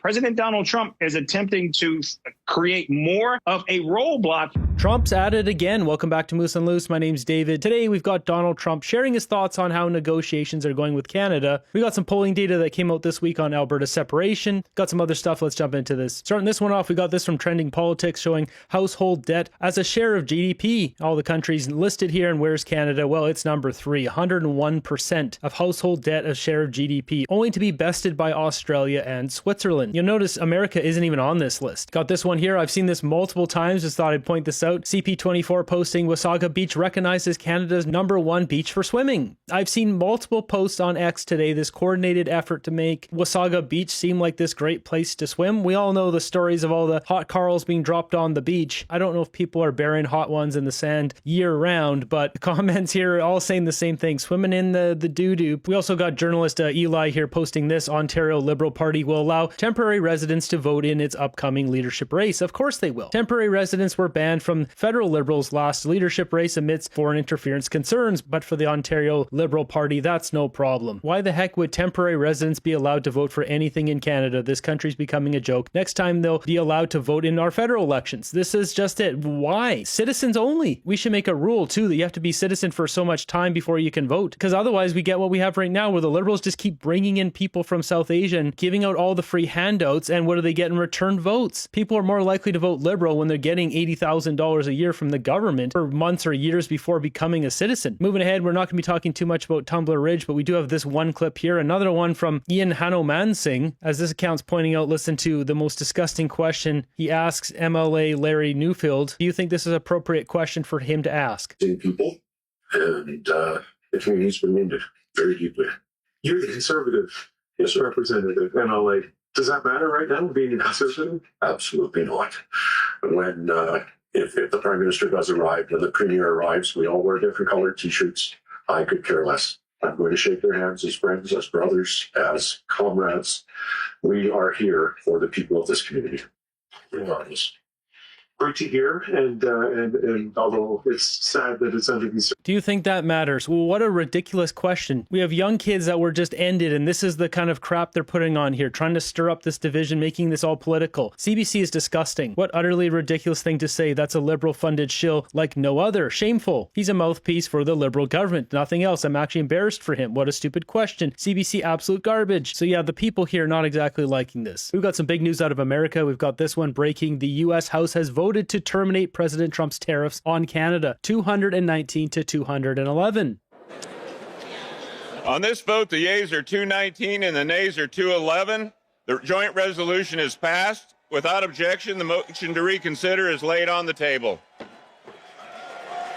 President Donald Trump is attempting to create more of a roadblock. Trump's at it again. Welcome back to Moose and Loose. My name's David. Today we've got Donald Trump sharing his thoughts on how negotiations are going with Canada. We got some polling data that came out this week on Alberta separation. Got some other stuff. Let's jump into this. Starting this one off, we got this from Trending Politics showing household debt as a share of GDP. All the countries listed here, and where's Canada? Well, it's number 3, 101% of household debt as share of GDP, only to be bested by Australia and Switzerland. You'll notice America isn't even on this list. Got this one here. I've seen this multiple times. Just thought I'd point this out. CP24 posting Wasaga Beach recognized as Canada's #1 beach for swimming. I've seen multiple posts on X today, this coordinated effort to make Wasaga Beach seem like this great place to swim. We all know the stories of all the hot corals being dropped on the beach. I don't know if people are burying hot ones in the sand year round, but the comments here are all saying the same thing, swimming in the doo-doo. We also got journalist Eli here posting this. Ontario Liberal Party will allow temporary residents to vote in its upcoming leadership race. Of course they will. Temporary residents were banned from federal Liberals' last leadership race amidst foreign interference concerns, but for the Ontario Liberal Party, that's no problem. Why the heck would temporary residents be allowed to vote for anything in Canada? This country's becoming a joke. Next time they'll be allowed to vote in our federal elections. This is just it. Why? Citizens only. We should make a rule too that you have to be citizen for so much time before you can vote, because otherwise we get what we have right now where the Liberals just keep bringing in people from South Asia and giving out all the free handouts, and what do they get in return? Votes. People are more likely to vote Liberal when they're getting $80,000 a year from the government for months or years before becoming a citizen. Moving ahead, we're not going to be talking too much about Tumbler Ridge, but we do have this one clip here, another one from Ian Hanuman Singh, as this account's pointing out, listen to the most disgusting question. He asks MLA Larry Newfield, do you think this is an appropriate question for him to ask? People, and the community's been wounded very deeply. You're the Conservative representative, MLA. Does that matter right now, being a Conservative? Absolutely not. When if the Prime Minister does arrive, when the Premier arrives, we all wear different colored T-shirts. I could care less. I'm going to shake their hands as friends, as brothers, as comrades. We are here for the people of this community, regardless. Great to hear, and although it's sad that it's under these. Do you think that matters? Well, what a ridiculous question. We have young kids that were just ended, and this is the kind of crap they're putting on here, trying to stir up this division, making this all political. CBC is disgusting. What utterly ridiculous thing to say. That's a Liberal-funded shill like no other. Shameful. He's a mouthpiece for the Liberal government. Nothing else. I'm actually embarrassed for him. What a stupid question. CBC, absolute garbage. So yeah, the people here not exactly liking this. We've got some big news out of America. We've got this one breaking. The U.S. House has voted to terminate President Trump's tariffs on Canada, 219 to 211. On this vote, the yeas are 219 and the nays are 211. The joint resolution is passed. Without objection, the motion to reconsider is laid on the table.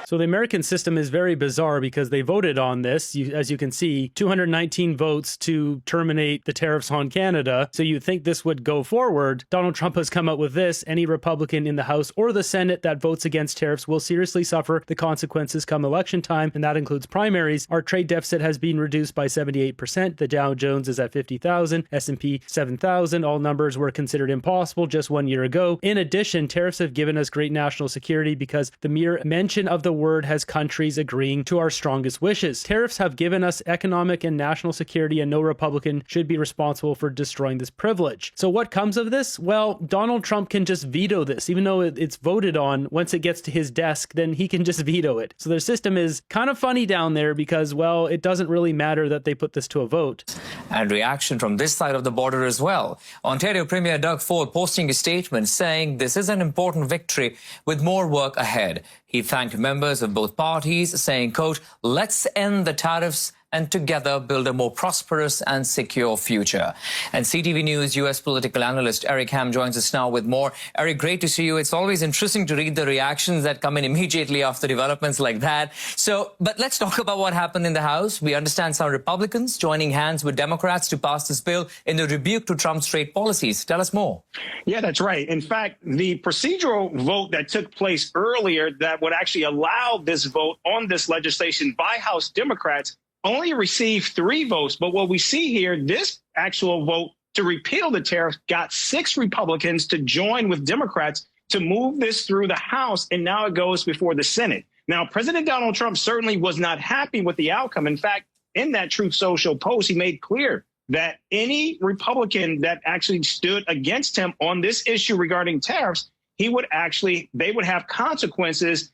So the American system is very bizarre because they voted on this, as you can see, 219 votes to terminate the tariffs on Canada. So you'd think this would go forward. Donald Trump has come out with this. Any Republican in the House or the Senate that votes against tariffs will seriously suffer the consequences come election time, and that includes primaries. Our trade deficit has been reduced by 78%. The Dow Jones is at 50,000, S&P 7,000. All numbers were considered impossible just 1 year ago. In addition, tariffs have given us great national security because the mere mention of the word has countries agreeing to our strongest wishes. Tariffs have given us economic and national security, and no Republican should be responsible for destroying this privilege. So what comes of this? Well, Donald Trump can just veto this. Even though it's voted on, once it gets to his desk, then he can just veto it. So their system is kind of funny down there because, well, it doesn't really matter that they put this to a vote. And reaction from this side of the border as well. Ontario Premier Doug Ford posting a statement saying this is an important victory with more work ahead. He thanked members of both parties, saying, quote, let's end the tariffs and together build a more prosperous and secure future. And CTV News U.S. political analyst Eric Ham joins us now with more. Eric, great to see you. It's always interesting to read the reactions that come in immediately after developments like that. But let's talk about what happened in the House. We understand some Republicans joining hands with Democrats to pass this bill in a rebuke to Trump's trade policies. Tell us more. Yeah, that's right. In fact, the procedural vote that took place earlier that would actually allow this vote on this legislation by House Democrats only received 3 votes. But what we see here, this actual vote to repeal the tariff got 6 Republicans to join with Democrats to move this through the House, and now it goes before the Senate. Now, President Donald Trump certainly was not happy with the outcome. In fact, in that Truth Social post, he made clear that any Republican that actually stood against him on this issue regarding tariffs, they would have consequences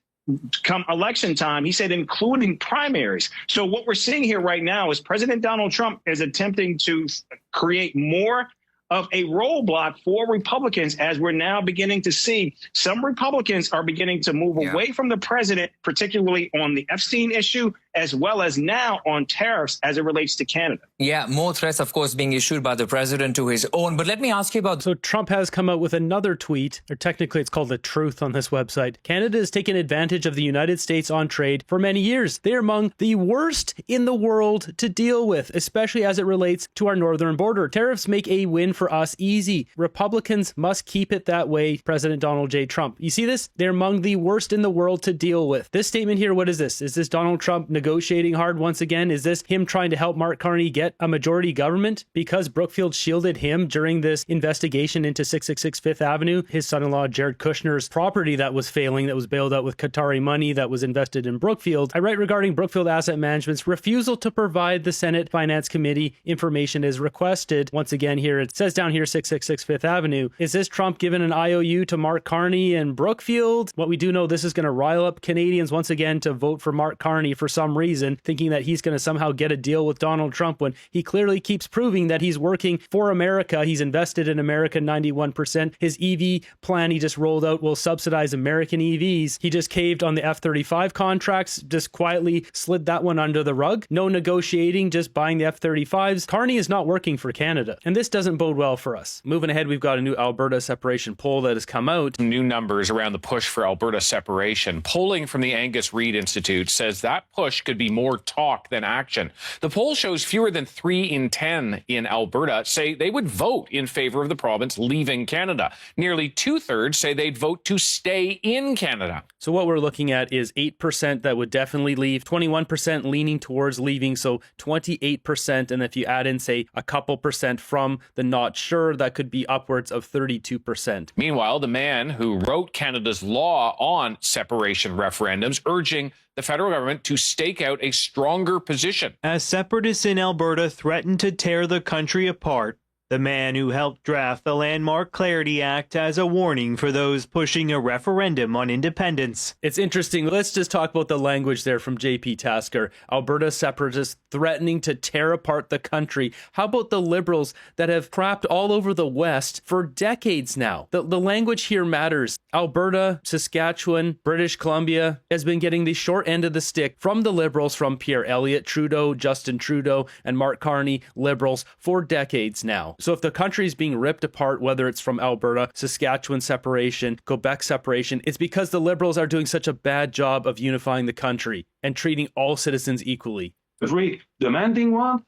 come election time. He said, including primaries. So what we're seeing here right now is President Donald Trump is attempting to create more of a roadblock for Republicans, as we're now beginning to see some Republicans are beginning to move away from the president, particularly on the Epstein issue, as well as now on tariffs as it relates to Canada. Yeah, more threats, of course, being issued by the president to his own. But let me ask you about... So Trump has come out with another tweet, or technically it's called The Truth on this website. Canada has taken advantage of the United States on trade for many years. They're among the worst in the world to deal with, especially as it relates to our northern border. Tariffs make a win for us easy. Republicans must keep it that way, President Donald J. Trump. You see this? They're among the worst in the world to deal with. This statement here, what is this? Is this Donald Trump negotiating hard once again? Is this him trying to help Mark Carney get a majority government because Brookfield shielded him during this investigation into 666 Fifth Avenue, his son-in-law Jared Kushner's property that was failing, that was bailed out with Qatari money that was invested in Brookfield? I write regarding Brookfield Asset Management's refusal to provide the Senate Finance Committee information as requested. Once again here, it says down here 666 Fifth Avenue. Is this Trump giving an IOU to Mark Carney and Brookfield? What we do know, this is going to rile up Canadians once again to vote for Mark Carney for some reason, thinking that he's going to somehow get a deal with Donald Trump when he clearly keeps proving that he's working for America. He's invested in America 91%. His EV plan he just rolled out will subsidize American EVs. He just caved on the F-35 contracts, just quietly slid that one under the rug. No negotiating, just buying the F-35s. Carney is not working for Canada, and this doesn't bode well for us. Moving ahead, we've got a new Alberta separation poll that has come out. New numbers around the push for Alberta separation. Polling from the Angus Reid Institute says that push could be more talk than action. The poll shows fewer than 3 in 10 in Alberta say they would vote in favor of the province leaving Canada. Nearly 2/3 say they'd vote to stay in Canada. So what we're looking at is 8% that would definitely leave, 21% leaning towards leaving, so 28%. And if you add in, say, a couple percent from the not sure, that could be upwards of 32%. Meanwhile, the man who wrote Canada's law on separation referendums urging the federal government to stake out a stronger position. As separatists in Alberta threaten to tear the country apart, the man who helped draft the landmark Clarity Act has a warning for those pushing a referendum on independence. It's interesting. Let's just talk about the language there from JP Tasker. Alberta separatists threatening to tear apart the country. How about the Liberals that have crapped all over the West for decades now? The language here matters. Alberta, Saskatchewan, British Columbia has been getting the short end of the stick from the Liberals, from Pierre Elliott Trudeau, Justin Trudeau, and Mark Carney, Liberals, for decades now. So if the country is being ripped apart, whether it's from Alberta, Saskatchewan separation, Quebec separation, it's because the Liberals are doing such a bad job of unifying the country and treating all citizens equally. A very demanding one,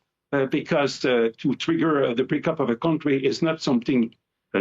because to trigger the breakup of a country is not something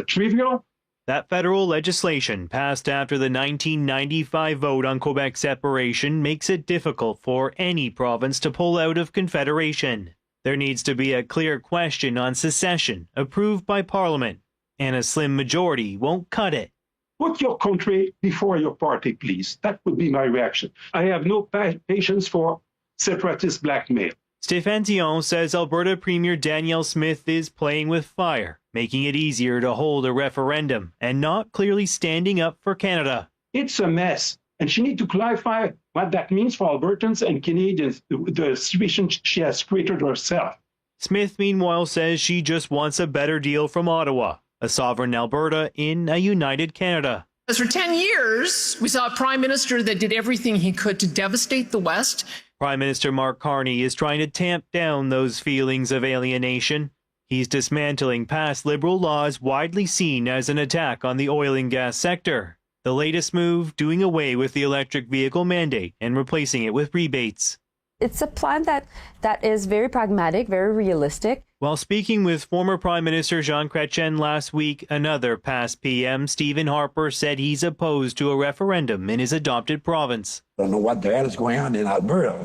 trivial. That federal legislation passed after the 1995 vote on Quebec separation makes it difficult for any province to pull out of Confederation. There needs to be a clear question on secession approved by Parliament, and a slim majority won't cut it. Put your country before your party, please. That would be my reaction. I have no patience for separatist blackmail. Stéphane Dion says Alberta Premier Danielle Smith is playing with fire, making it easier to hold a referendum and not clearly standing up for Canada. It's a mess, and she needs to clarify what that means for Albertans and Canadians, the situation she has created herself. Smith, meanwhile, says she just wants a better deal from Ottawa, a sovereign Alberta in a united Canada. As for 10 years, we saw a prime minister that did everything he could to devastate the West. Prime Minister Mark Carney is trying to tamp down those feelings of alienation. He's dismantling past Liberal laws widely seen as an attack on the oil and gas sector. The latest move, doing away with the electric vehicle mandate and replacing it with rebates. It's a plan that is very pragmatic, very realistic. While speaking with former Prime Minister Jean Chrétien last week, another past PM, Stephen Harper, said he's opposed to a referendum in his adopted province. I don't know what the hell is going on in Alberta.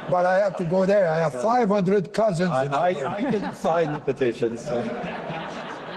But I have to go there. I have 500 cousins. I can sign the petitions.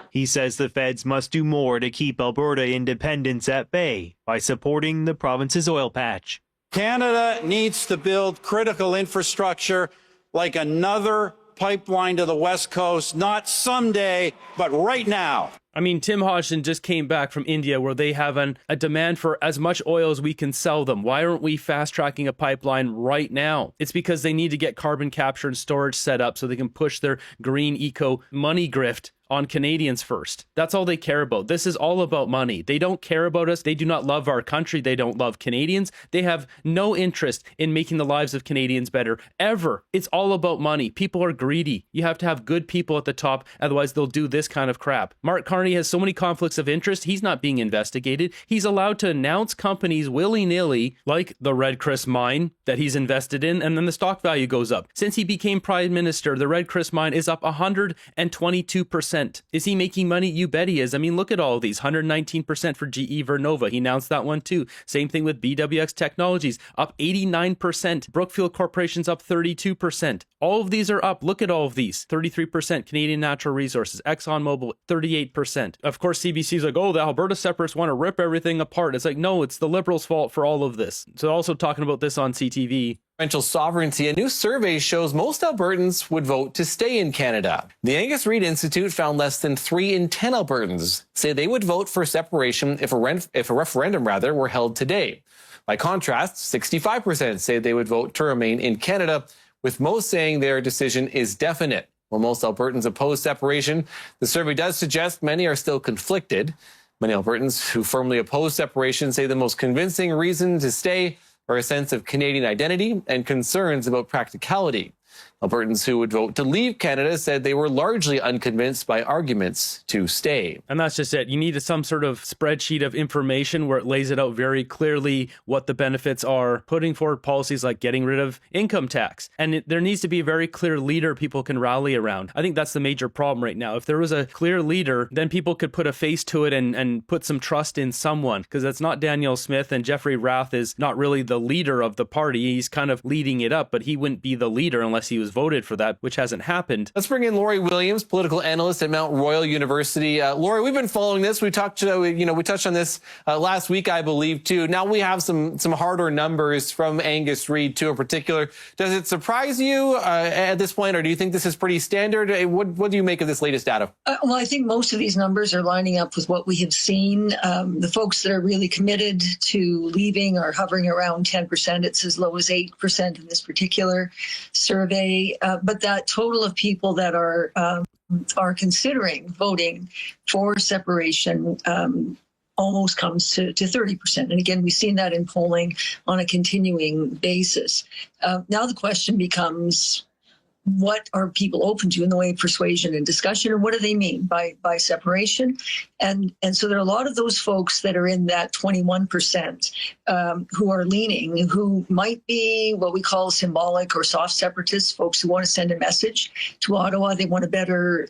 He says the feds must do more to keep Alberta independence at bay by supporting the province's oil patch. Canada needs to build critical infrastructure like another pipeline to the West Coast, not someday, but right now. I mean, Tim Hodgson just came back from India where they have a demand for as much oil as we can sell them. Why aren't we fast tracking a pipeline right now? It's because they need to get carbon capture and storage set up so they can push their green eco money grift on Canadians first. That's all they care about. This is all about money. They don't care about us. They do not love our country. They don't love Canadians. They have no interest in making the lives of Canadians better, ever. It's all about money. People are greedy. You have to have good people at the top, otherwise they'll do this kind of crap. Mark Carney has so many conflicts of interest. He's not being investigated. He's allowed to announce companies willy-nilly, like the Red Chris mine that he's invested in, and then the stock value goes up. Since he became prime minister, the Red Chris mine is up 122%. Is he making money? You bet he is. I mean, look at all of these. 119% for GE Vernova. He announced that one too. Same thing with BWX Technologies, up 89%. Brookfield Corporation's up 32%. All of these are up. Look at all of these. 33% Canadian Natural Resources. ExxonMobil, 38%. Of course, CBC's like, oh, the Alberta separatists want to rip everything apart. It's like, no, it's the Liberals' fault for all of this. So also talking about this on CTV. Provincial sovereignty, a new survey shows most Albertans would vote to stay in Canada. The Angus Reid Institute found less than 3 in 10 Albertans say they would vote for separation if a referendum were held today. By contrast, 65% say they would vote to remain in Canada, with most saying their decision is definite. While most Albertans oppose separation, the survey does suggest many are still conflicted. Many Albertans who firmly oppose separation say the most convincing reason to stay are a sense of Canadian identity and concerns about practicality. Albertans who would vote to leave Canada said they were largely unconvinced by arguments to stay. And that's just it. You need some sort of spreadsheet of information where it lays it out very clearly what the benefits are, putting forward policies like getting rid of income tax. And there needs to be a very clear leader people can rally around. I think that's the major problem right now. If there was a clear leader, then people could put a face to it and put some trust in someone, because that's not Danielle Smith, and Jeffrey Rath is not really the leader of the party. He's kind of leading it up, but he wouldn't be the leader unless he was voted for that, which hasn't happened. Let's bring in Laurie Williams, political analyst at Mount Royal University. Laurie, we've been following this. We touched on this last week, I believe, too. Now we have some harder numbers from Angus Reid, too, in particular. Does it surprise you at this point, or do you think this is pretty standard? What do you make of this latest data? Well, I think most of these numbers are lining up with what we have seen. The folks that are really committed to leaving are hovering around 10%. It's as low as 8% in this particular survey. But that total of people that are considering voting for separation almost comes to 30%. And again, we've seen that in polling on a continuing basis. Now the question becomes, what are people open to in the way of persuasion and discussion, and what do they mean by separation? And so there are a lot of those folks that are in that 21% who are leaning, who might be what we call symbolic or soft separatists, folks who want to send a message to Ottawa. They want a better,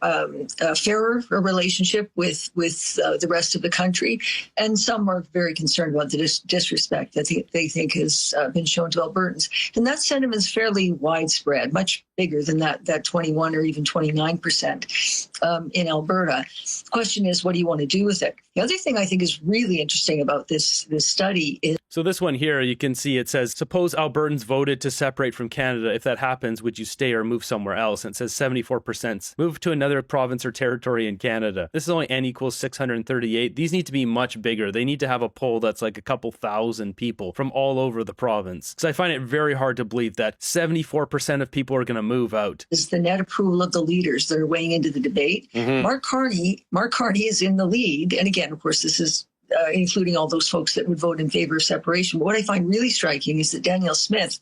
fairer relationship with the rest of the country. And some are very concerned about the disrespect that they think has been shown to Albertans. And that sentiment is fairly widespread, much bigger than that 21 or even 29% in Alberta. The question is, what do you want to do with it? The other thing I think is really interesting about this study is... So this one here, you can see it says, suppose Albertans voted to separate from Canada. If that happens, would you stay or move somewhere else? And it says 74% move to another province or territory in Canada. This is only N equals 638. These need to be much bigger. They need to have a poll that's like a couple thousand people from all over the province. Because I find it very hard to believe that 74% of people are going to move out. Is the net approval of the leaders that are weighing into the debate. Mm-hmm. Mark Carney is in the lead. And again, of course, this is including all those folks that would vote in favor of separation. But what I find really striking is that Danielle Smith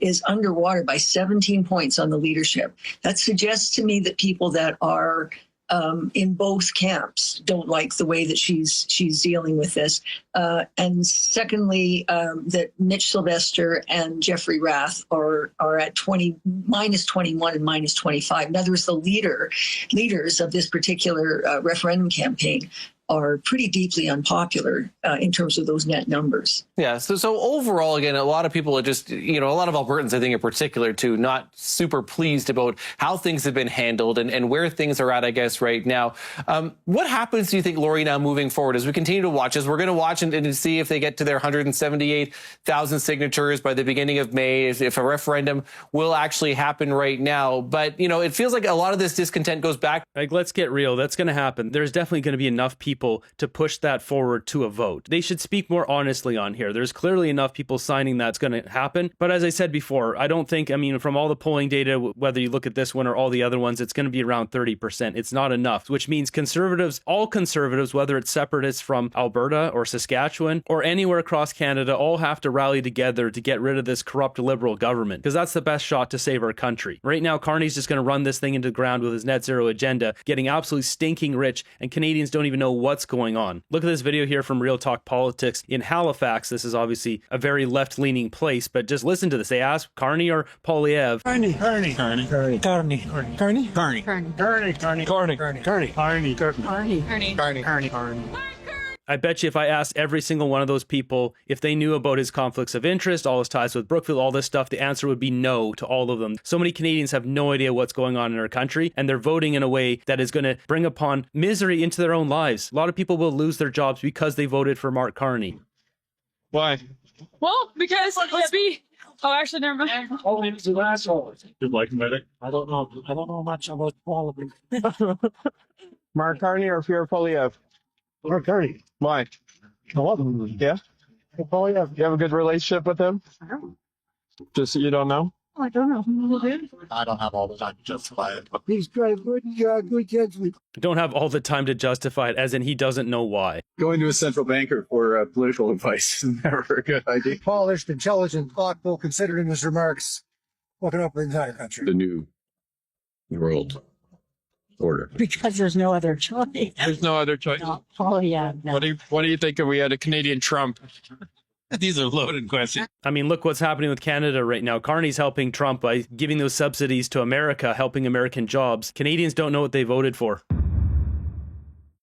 is underwater by 17 points on the leadership. That suggests to me that people that are in both camps don't like the way that she's dealing with this. And secondly, that Mitch Sylvester and Jeffrey Rath are at minus 21 and minus 25. In other words, the leaders of this particular referendum campaign are pretty deeply unpopular in terms of those net numbers. Yeah. So overall, again, a lot of people are just, a lot of Albertans, I think in particular, too, not super pleased about how things have been handled and where things are at, I guess, right now. What happens, do you think, Lori, now moving forward as we continue to watch, as we're going to watch and see if they get to their 178,000 signatures by the beginning of May, if a referendum will actually happen right now. But, it feels like a lot of this discontent goes back. Like, let's get real. That's going to happen. There's definitely going to be enough people to push that forward to a vote. They should speak more honestly on here. There's clearly enough people signing that's going to happen. But as I said before, I don't think, from all the polling data, whether you look at this one or all the other ones, it's going to be around 30%. It's not enough, which means conservatives, all conservatives, whether it's separatists from Alberta or Saskatchewan or anywhere across Canada, all have to rally together to get rid of this corrupt liberal government, because that's the best shot to save our country. Right now, Carney's just going to run this thing into the ground with his net zero agenda, getting absolutely stinking rich, and Canadians don't even know what's going on. Look at this video here from Real Talk Politics in Halifax. This is obviously a very left-leaning place, but just listen to this. They asked Carney or Poilievre. Carney. I bet you if I asked every single one of those people if they knew about his conflicts of interest, all his ties with Brookfield, all this stuff, the answer would be no to all of them. So many Canadians have no idea what's going on in our country, and they're voting in a way that is going to bring upon misery into their own lives. A lot of people will lose their jobs because they voted for Mark Carney. Why? Well, because let's be... Oh, actually, never mind. Oh, he's an asshole. You'd like medic? I don't know much about all of them. Mark Carney or Pierre Poilievre? Mark Carney. Why? I love him. Yeah? Poilievre. You have a good relationship with him? I don't. Just you don't know? I don't know. I don't have all the time to justify it. He's got good judgment. Don't have all the time to justify it, as in he doesn't know why. Going to a central banker for political advice is never a good idea. Polished, intelligent, thoughtful, considering his remarks. Looking up the entire country. The new world order. Because there's no other choice. There's no other choice. No. Oh, yeah. No. What do you think if we had a Canadian Trump? These are loaded questions. Look what's happening with Canada right now. Carney's helping Trump by giving those subsidies to America, helping American jobs. Canadians don't know what they voted for.